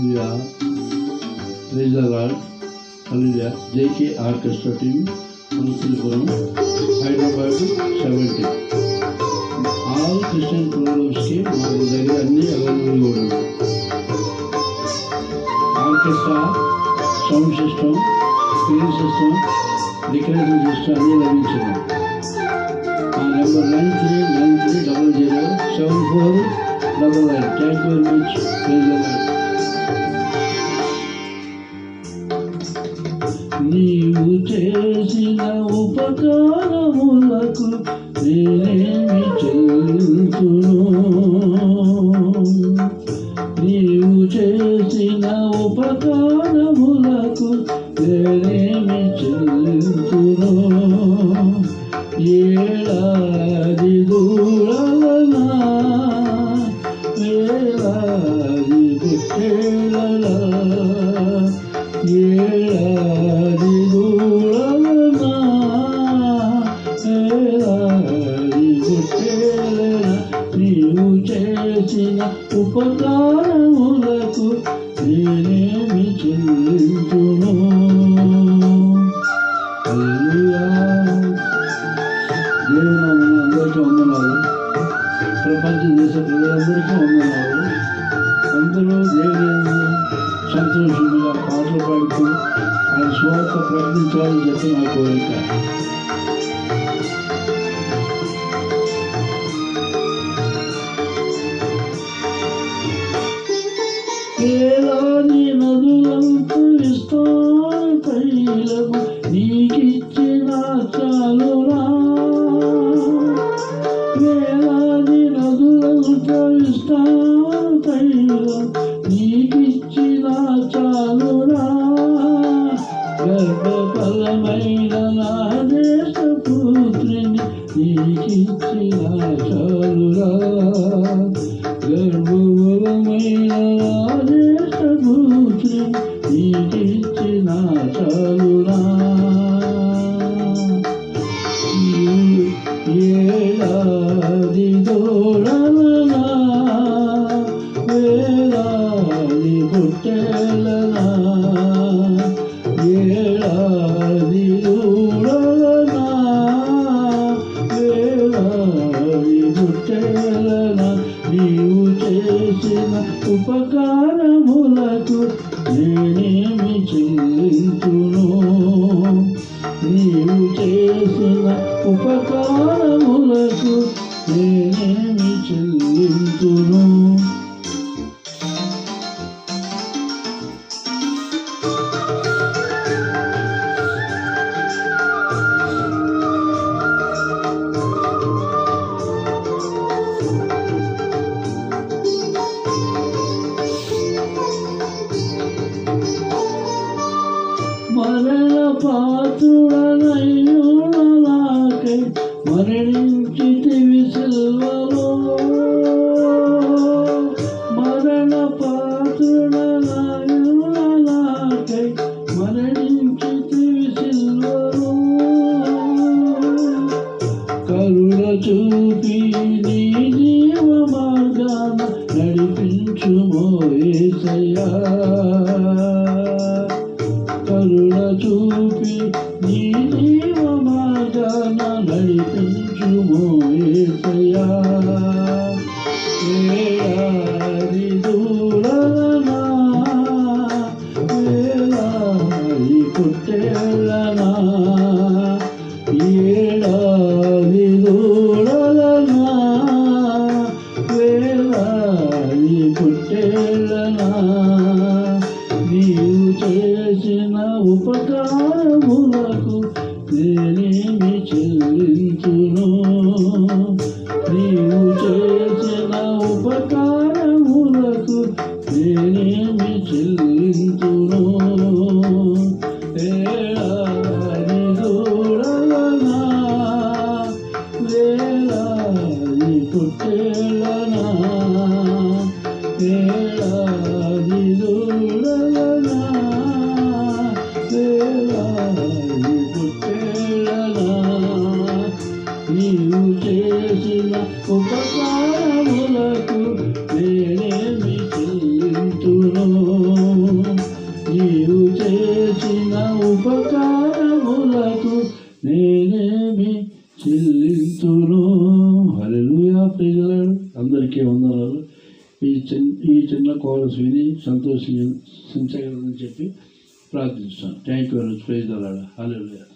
Hallelujah. Praise the lord. Hallelujah. JK orchestra team, Manasilipuram, Hyderabad 70. All Christian ప్రోగ్రామ్స్కి మన దగ్గర అన్ని అవైలబుల్గా ఉన్నాయి. Orchestra, sound system, screen system, decoration system అన్నీ లభించినాయి. మా number 9393007499. Thank you very much. Praise the lord. నీవు చేసిన ఉపకారములకు నేనేమి చెల్లింతును? నీవు చేసిన ఉపకారములకు నేనేమి చెల్లింతును? ఏడాది దూరలనా, వేలాది పుట్టేలలా, ఏడాది దూరలనా, వేలాది పుట్టేలనా, నీవు చేసిన ఉపకారములకు నేనేమి చెల్లింతును? హల్లెలూయా. దేవుని అందరికీ వందనాలు. ప్రపంచ దేశ ప్రజలందరికీ వందనాలు. అందరూ దేవుని సంతోషంగా పాటలు పాడుతూ ఆయన స్వార్థ ప్రకటించాలని చెప్పి నా కోరిక. ఏలాది నదులంతా ఇస్తాను తైలము నీకిచ్చిన చాలునా? వేలాది నదులంతా ఇస్తాను తైలము నీకిచ్చిన చాలునా? గర్భఫలమైన నా దేశపుత్రిని నీకిచ్చిన చాలునా? గర్భఫలమైన నా దేశపుత్రిని నీకిచ్చిన చాలునా? ఏడాది దూరలనా, వేలాది పుట్టేలనా, ఏడాది దూరలనా, వేలాది పుట్టేలనా, నీవు చేసిన ఉపకారములకు నేనేమి చెల్లింతును? నీవు చేసిన ఉపకారములకు నేనేమి చెల్లింతును? మరణ పాత్రుడనయ్యున్న నాకై మరణించితివి సిలువలో. మరణ పాత్రుడనయ్యున్న నాకై మరణించితివి సిలువలో. కరుణ చూపి నీ జీవ మార్గాన నడిపించుమో యేసయ్యా. కరుణ చూపి నీ జీవ మార్గాన నడిపించుమో యేసయ్యా. ఏడాది దూరలనా, వేలాది పుట్టేలనా, ఏడాది దూరలనా, వేలాది పుట్టేలనా, నీవు చేసిన ఉపకారములకు నేనేమి చెల్లింతును? నీవు చేసిన ఉపకారములకు నేనేమి చెల్లింతును? ఏడాది దూరలనా, వేలాది పుట్టేలనా, ఏడాది దూరలనా, వేలాది పుట్టేలనా, నీవు చేసిన ఉపకారములకు నేనేమి చెల్లింతును? నేనేమి చెల్లింతును? Praise the lord. అందరికీ వందనాలు. ఈ చిన్న కోరస్ విని సంతోషించగలరని చెప్పి ప్రార్థిస్తాను. Thank you very much. Praise the lord. Hallelujah.